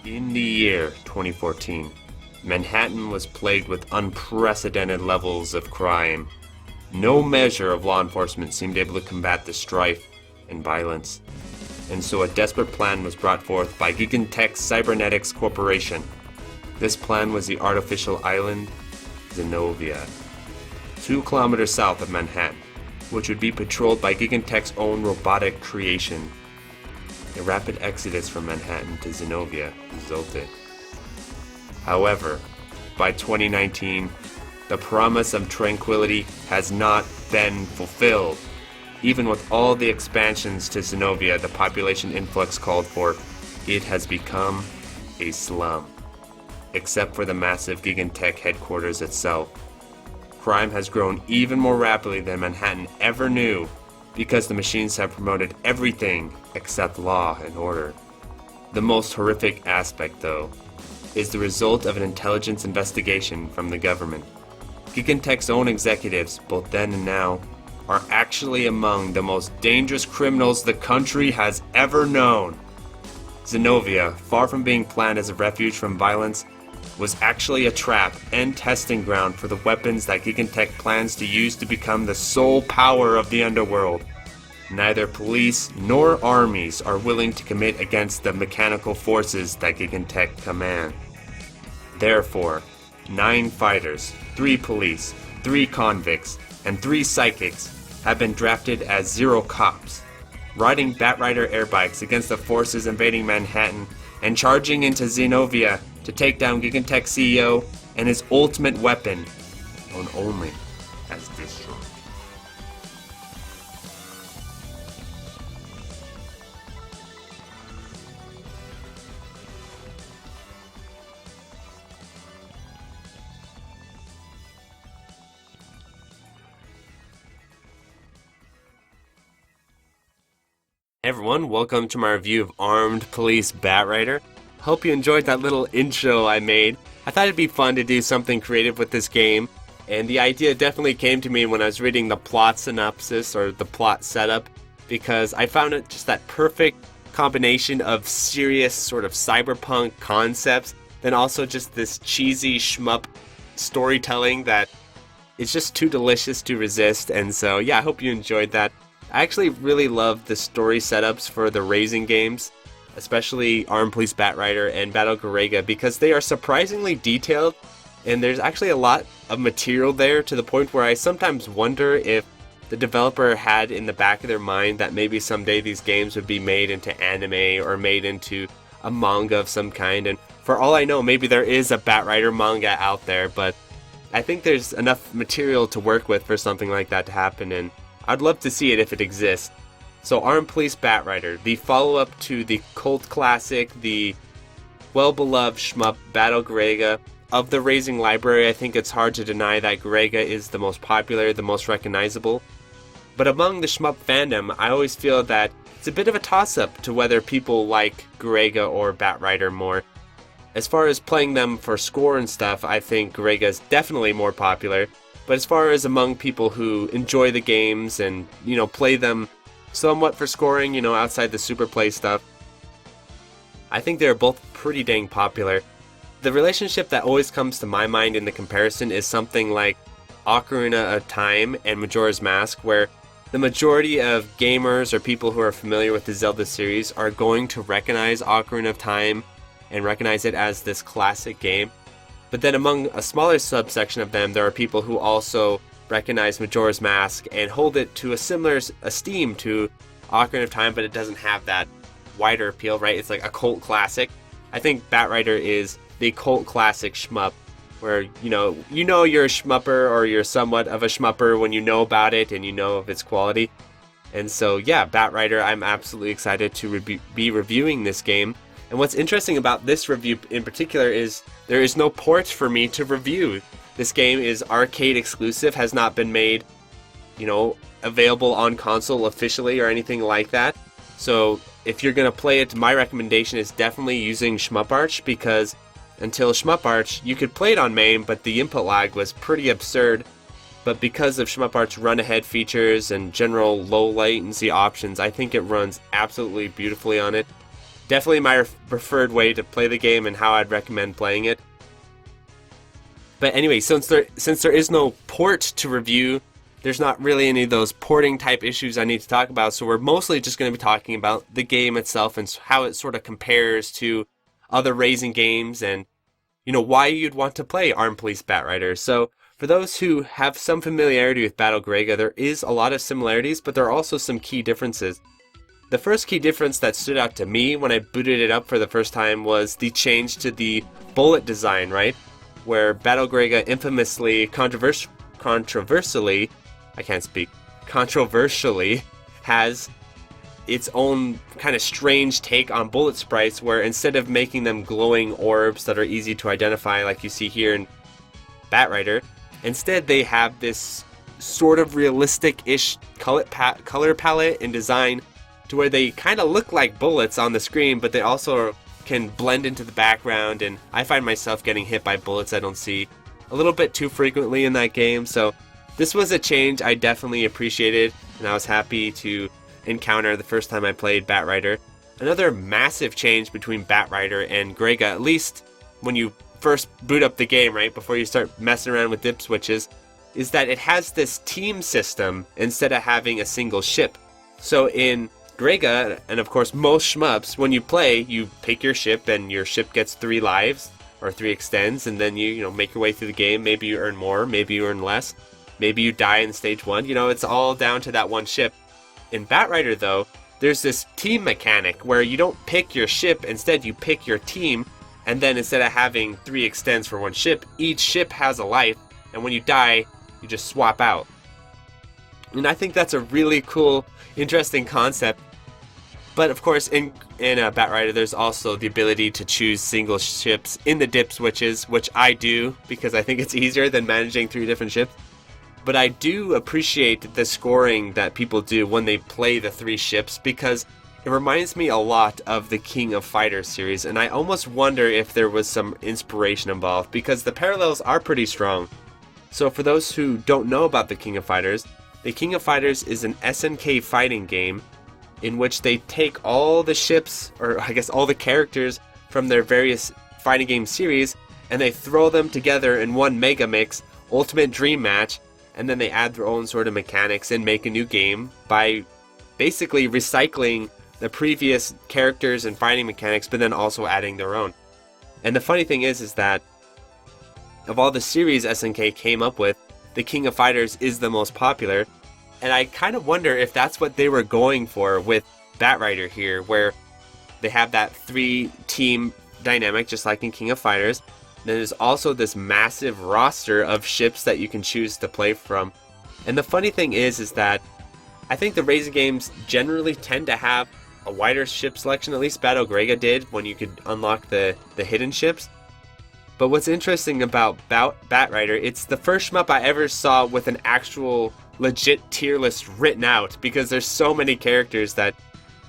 In the year 2014, Manhattan was plagued with unprecedented levels of crime. No measure of law enforcement seemed able to combat the strife and violence. And so a desperate plan was brought forth by Gigantech Cybernetics Corporation. This plan was the artificial island Zenovia, 2 kilometers south of Manhattan, which would be patrolled by Gigantech's own robotic creation. A rapid exodus from Manhattan to Zenovia resulted. However, by 2019, the promise of tranquility has not been fulfilled. Even with all the expansions to Zenovia the population influx called for, it has become a slum. Except for the massive Gigantech headquarters itself. Crime has grown even more rapidly than Manhattan ever knew, because the machines have promoted everything except law and order. The most horrific aspect, though, is the result of an intelligence investigation from the government. Gigantech's own executives, both then and now, are actually among the most dangerous criminals the country has ever known. Zenovia, far from being planned as a refuge from violence, was actually a trap and testing ground for the weapons that Gigantech plans to use to become the sole power of the underworld. Neither police nor armies are willing to commit against the mechanical forces that Gigantech command. Therefore, 9 fighters, 3 police, 3 convicts, and 3 psychics have been drafted as Zero Cops, riding Batrider airbikes against the forces invading Manhattan and charging into Zenovia to take down Gigantech CEO and his ultimate weapon, known only as Destroy. Hey everyone, welcome to my review of Armed Police Batrider. Hope you enjoyed that little intro I made. I thought it'd be fun to do something creative with this game, and the idea definitely came to me when I was reading the plot synopsis or the plot setup, because I found it just that perfect combination of serious sort of cyberpunk concepts, then also just this cheesy shmup storytelling that it's just too delicious to resist. And so yeah, I hope you enjoyed that. I actually really love the story setups for the racing games, especially Armed Police Batrider and Battle Garegga, because they are surprisingly detailed, and there's actually a lot of material there to the point where I sometimes wonder if the developer had in the back of their mind that maybe someday these games would be made into anime or made into a manga of some kind. And for all I know, maybe there is a Batrider manga out there, but I think there's enough material to work with for something like that to happen, and I'd love to see it if it exists. So Armed Police Batrider, the follow-up to the cult classic, the well-beloved shmup Battle Garegga. Of the racing library, I think it's hard to deny that Garegga is the most popular, the most recognizable. But among the shmup fandom, I always feel that it's a bit of a toss-up to whether people like Garegga or Batrider more. As far as playing them for score and stuff, I think Garegga is definitely more popular. But as far as among people who enjoy the games and, play them somewhat for scoring, outside the super play stuff, I think they're both pretty dang popular. The relationship that always comes to my mind in the comparison is something like Ocarina of Time and Majora's Mask, where the majority of gamers or people who are familiar with the Zelda series are going to recognize Ocarina of Time and recognize it as this classic game. But then among a smaller subsection of them, there are people who also recognize Majora's Mask and hold it to a similar esteem to Ocarina of Time, but it doesn't have that wider appeal, right? It's like a cult classic. I think Batrider is the cult classic shmup, where you're a shmupper, or you're somewhat of a shmupper when you know about it and you know of its quality. And so yeah, Batrider, I'm absolutely excited to be reviewing this game. And what's interesting about this review in particular is there is no port for me to review. This game is arcade exclusive, has not been made, available on console officially or anything like that. So if you're going to play it, my recommendation is definitely using ShmupArch, because until ShmupArch, you could play it on MAME, but the input lag was pretty absurd. But because of ShmupArch's run-ahead features and general low latency options, I think it runs absolutely beautifully on it. Definitely my preferred way to play the game and how I'd recommend playing it. But anyway, since there is no port to review, there's not really any of those porting type issues I need to talk about, so we're mostly just going to be talking about the game itself and how it sort of compares to other racing games and, why you'd want to play Armed Police Batrider. So, for those who have some familiarity with Battle Garegga, there is a lot of similarities, but there are also some key differences. The first key difference that stood out to me when I booted it up for the first time was the change to the bullet design, right? Where Battle Garegga infamously, controversially has its own kind of strange take on bullet sprites, where instead of making them glowing orbs that are easy to identify like you see here in Batrider, instead they have this sort of realistic-ish color palette and design to where they kind of look like bullets on the screen, but they also can blend into the background, and I find myself getting hit by bullets I don't see a little bit too frequently in that game. So this was a change I definitely appreciated, and I was happy to encounter the first time I played Batrider. Another massive change between Batrider and Garegga, at least when you first boot up the game, right, before you start messing around with dip switches, is that it has this team system instead of having a single ship. So in Garegga, and of course most shmups, when you play, you pick your ship and your ship gets 3 lives or 3 extends, and then you make your way through the game. Maybe you earn more, maybe you earn less, maybe you die in stage 1. It's all down to that one ship. In Batrider though, there's this team mechanic where you don't pick your ship, instead you pick your team, and then instead of having 3 extends for one ship, each ship has a life, and when you die, you just swap out. And I think that's a really cool, interesting concept. But of course, in Batrider, there's also the ability to choose single ships in the dip switches, which I do because I think it's easier than managing 3 different ships. But I do appreciate the scoring that people do when they play the 3 ships, because it reminds me a lot of the King of Fighters series, and I almost wonder if there was some inspiration involved, because the parallels are pretty strong. So for those who don't know about the King of Fighters is an SNK fighting game in which they take all the ships, or I guess all the characters from their various fighting game series, and they throw them together in one mega mix, Ultimate Dream Match, and then they add their own sort of mechanics and make a new game by basically recycling the previous characters and fighting mechanics, but then also adding their own. And the funny thing is that of all the series SNK came up with, the King of Fighters is the most popular. And I kind of wonder if that's what they were going for with Batrider here, where they have that 3-team dynamic just like in King of Fighters. Then there's also this massive roster of ships that you can choose to play from. And the funny thing is that I think the racing games generally tend to have a wider ship selection, at least Battle Garegga did when you could unlock the hidden ships. But what's interesting about Batrider, it's the first shmup I ever saw with an actual legit tier list written out, because there's so many characters that,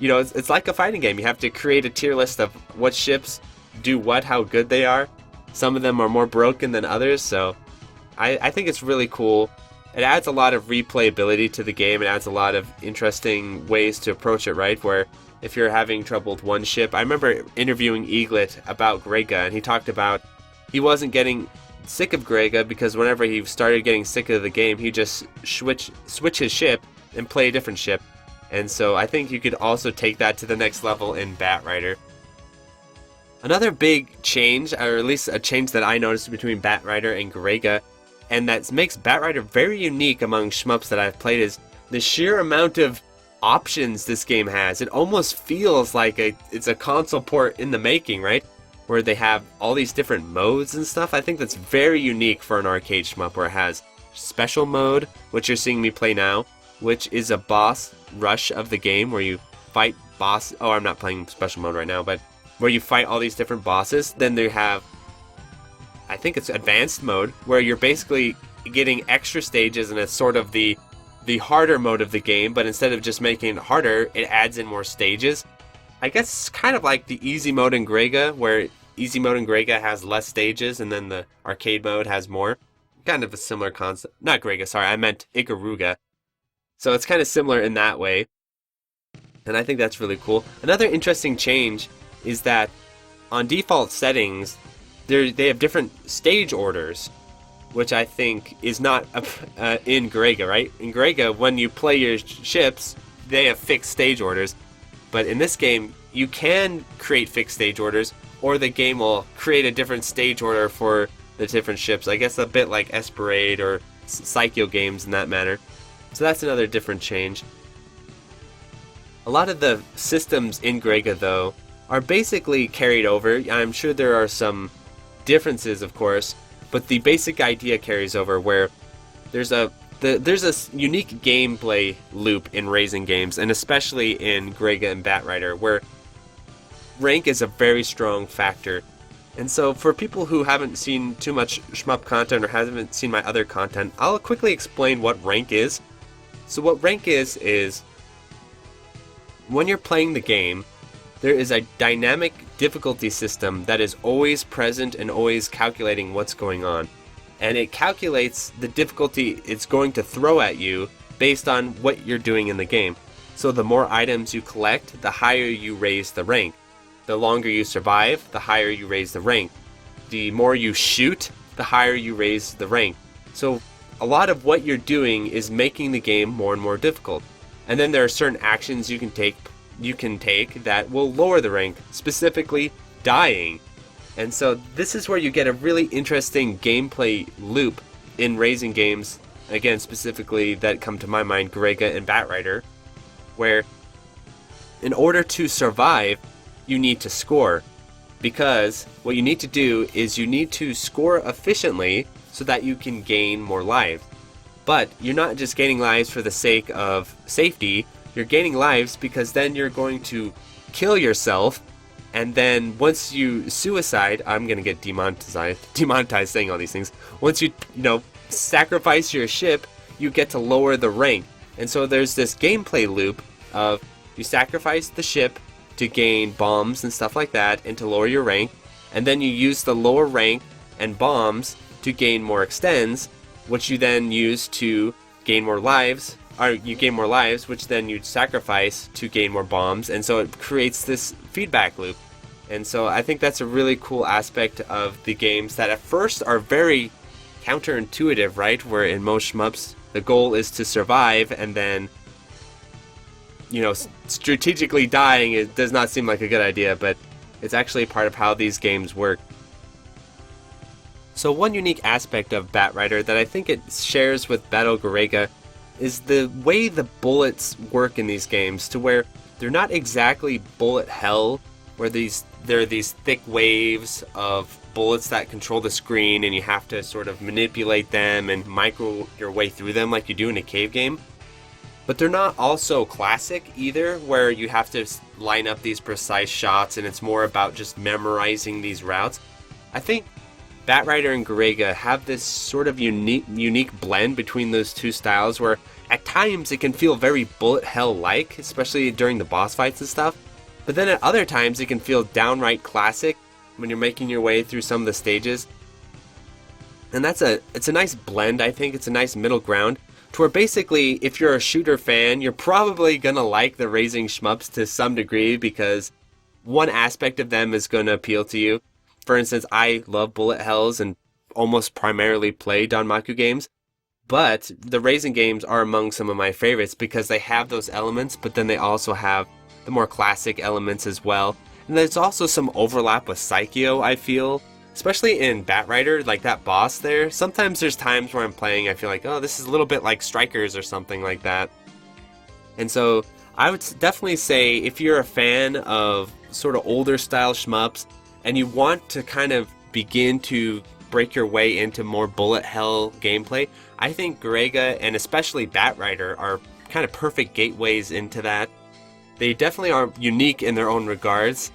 it's like a fighting game. You have to create a tier list of what ships do what, how good they are. Some of them are more broken than others, so I think it's really cool. It adds a lot of replayability to the game. It adds a lot of interesting ways to approach it, right? Where if you're having trouble with one ship, I remember interviewing Eaglet about Garegga, and he talked about he wasn't getting sick of Garegga because whenever he started getting sick of the game, he just switch his ship and play a different ship. And so I think you could also take that to the next level in Batrider. Another big change, or at least a change that I noticed between Batrider and Garegga, and that makes Batrider very unique among shmups that I've played, is the sheer amount of options this game has. It almost feels like it's a console port in the making, right? Where they have all these different modes and stuff. I think that's very unique for an arcade shmup, where it has special mode, which you're seeing me play now, which is a boss rush of the game where you fight boss. Oh, I'm not playing special mode right now, but where you fight all these different bosses. Then they have, I think it's advanced mode, where you're basically getting extra stages, and it's sort of the harder mode of the game, but instead of just making it harder, it adds in more stages. I guess it's kind of like the easy mode in Garegga, where easy mode in Garegga has less stages, and then the arcade mode has more. Kind of a similar concept. Not Garegga, sorry, I meant Ikaruga. So it's kind of similar in that way, and I think that's really cool. Another interesting change is that on default settings, they have different stage orders, which I think is not in Garegga, right? In Garegga, when you play your ships, they have fixed stage orders. But in this game, you can create fixed stage orders, or the game will create a different stage order for the different ships. I guess a bit like Esperade or Psycho games in that manner. So that's another different change. A lot of the systems in Garegga, though, are basically carried over. I'm sure there are some differences, of course, but the basic idea carries over, where there's a unique gameplay loop in racing games, and especially in Garegga and Batrider, where rank is a very strong factor. And so for people who haven't seen too much shmup content or haven't seen my other content, I'll quickly explain what rank is. So what rank is when you're playing the game, there is a dynamic difficulty system that is always present and always calculating what's going on. And it calculates the difficulty it's going to throw at you based on what you're doing in the game. So the more items you collect, the higher you raise the rank. The longer you survive, the higher you raise the rank. The more you shoot, the higher you raise the rank. So a lot of what you're doing is making the game more and more difficult. And then there are certain actions you can take that will lower the rank, specifically dying. And so this is where you get a really interesting gameplay loop in racing games, again specifically that come to my mind, Garegga and Batrider, where in order to survive, you need to score. Because what you need to do is you need to score efficiently so that you can gain more lives. But you're not just gaining lives for the sake of safety, you're gaining lives because then you're going to kill yourself, and then once you suicide, I'm gonna get demonetized saying all these things. Once you sacrifice your ship, you get to lower the rank. And so there's this gameplay loop of you sacrifice the ship to gain bombs and stuff like that and to lower your rank, and then you use the lower rank and bombs to gain more extends, which you then use to gain more lives, or you gain more lives, which then you sacrifice to gain more bombs, and so it creates this feedback loop. And so I think that's a really cool aspect of the games that at first are very counterintuitive, right? Where in most shmups, the goal is to survive, and then strategically dying, it does not seem like a good idea, but it's actually part of how these games work. So one unique aspect of Batrider that I think it shares with Battle Garegga is the way the bullets work in these games, to where they're not exactly bullet hell, where there are these thick waves of bullets that control the screen and you have to sort of manipulate them and micro your way through them like you do in a cave game. But they're not also classic either, where you have to line up these precise shots and it's more about just memorizing these routes. I think Batrider and Garegga have this sort of unique blend between those two styles, where at times it can feel very bullet hell-like, especially during the boss fights and stuff, but then at other times it can feel downright classic when you're making your way through some of the stages. And it's a nice blend, I think. It's a nice middle ground, to where basically, if you're a shooter fan, you're probably gonna like the racing shmups to some degree, because one aspect of them is gonna appeal to you. For instance, I love bullet hells and almost primarily play Danmaku games, but the racing games are among some of my favorites because they have those elements, but then they also have the more classic elements as well. And there's also some overlap with Psycho, I feel, especially in Batrider, like that boss there. Sometimes there's times where I'm playing, I feel like, oh, this is a little bit like Strikers or something like that. And so I would definitely say, if you're a fan of sort of older style shmups, and you want to kind of begin to break your way into more bullet hell gameplay, I think Garegga and especially Batrider are kind of perfect gateways into that. They definitely are unique in their own regards.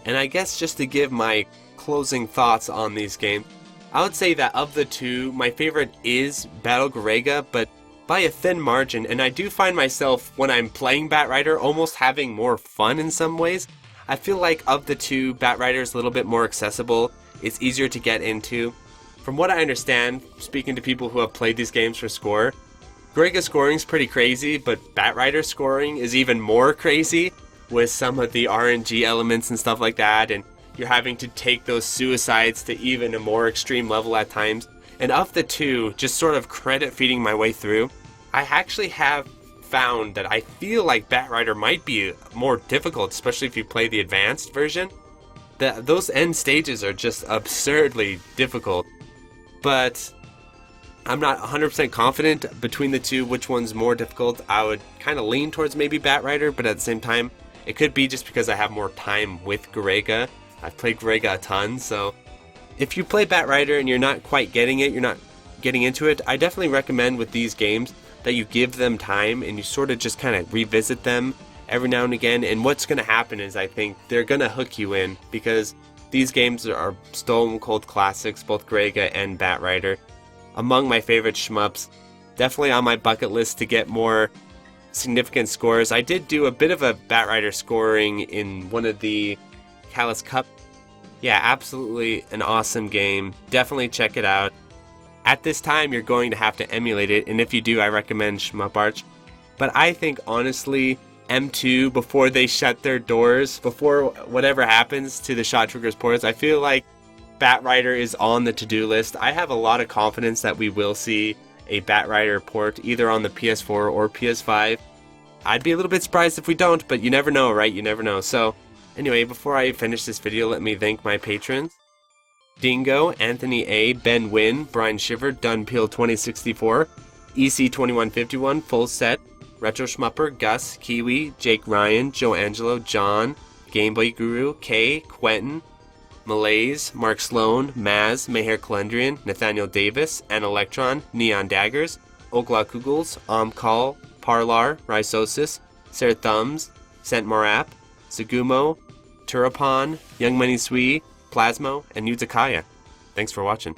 And I guess just to give my closing thoughts on these games, I would say that of the two, my favorite is Battle Garegga, but by a thin margin. And I do find myself, when I'm playing Batrider, almost having more fun in some ways. I feel like of the two, Batrider is a little bit more accessible. It's easier to get into. From what I understand, speaking to people who have played these games for score, Garegga's scoring is pretty crazy, but Batrider's scoring is even more crazy, with some of the RNG elements and stuff like that, and you're having to take those suicides to even a more extreme level at times. And of the two, just sort of credit feeding my way through, I actually have found that I feel like Batrider might be more difficult, especially if you play the advanced version. Those end stages are just absurdly difficult, but I'm not 100% confident between the two which one's more difficult. I would kind of lean towards maybe Batrider, but at the same time, it could be just because I have more time with Garegga. I've played Garegga a ton, so if you play Batrider and you're not quite getting it, you're not getting into it, I definitely recommend with these games that you give them time and you sort of just kind of revisit them every now and again. And what's going to happen is I think they're going to hook you in, because these games are stone cold classics, both Garegga and Batrider. Among my favorite shmups, definitely on my bucket list to get more significant scores. I did do a bit of a Batrider scoring in one of the Callus Cup. Yeah, absolutely an awesome game. Definitely check it out. At this time, you're going to have to emulate it, and if you do, I recommend Shmup Arch. But I think, honestly, M2, before they shut their doors, before whatever happens to the Shot Triggers ports, I feel like Batrider is on the to-do list. I have a lot of confidence that we will see a Batrider port, either on the PS4 or PS5. I'd be a little bit surprised if we don't, but you never know, right? You never know. So, anyway, before I finish this video, let me thank my patrons. Dingo, Anthony A, Ben Wynn, Brian Shiver, Dunpeel 2064, EC2151, Full Set, Retro Schmupper, Gus, Kiwi, Jake Ryan, Joe Angelo, John, Gameboy Guru, Kay, Quentin, Malaise, Mark Sloan, Maz, Meher Calendrian, Nathaniel Davis, An Electron, Neon Daggers, Ogla Kugels, Omcall, Parlar, Rhysosis, Sarah Thumbs, Sent Morap, Segumo, Turapon, Young Money Sui, Plasmo, and Yuzakaya. Thanks for watching.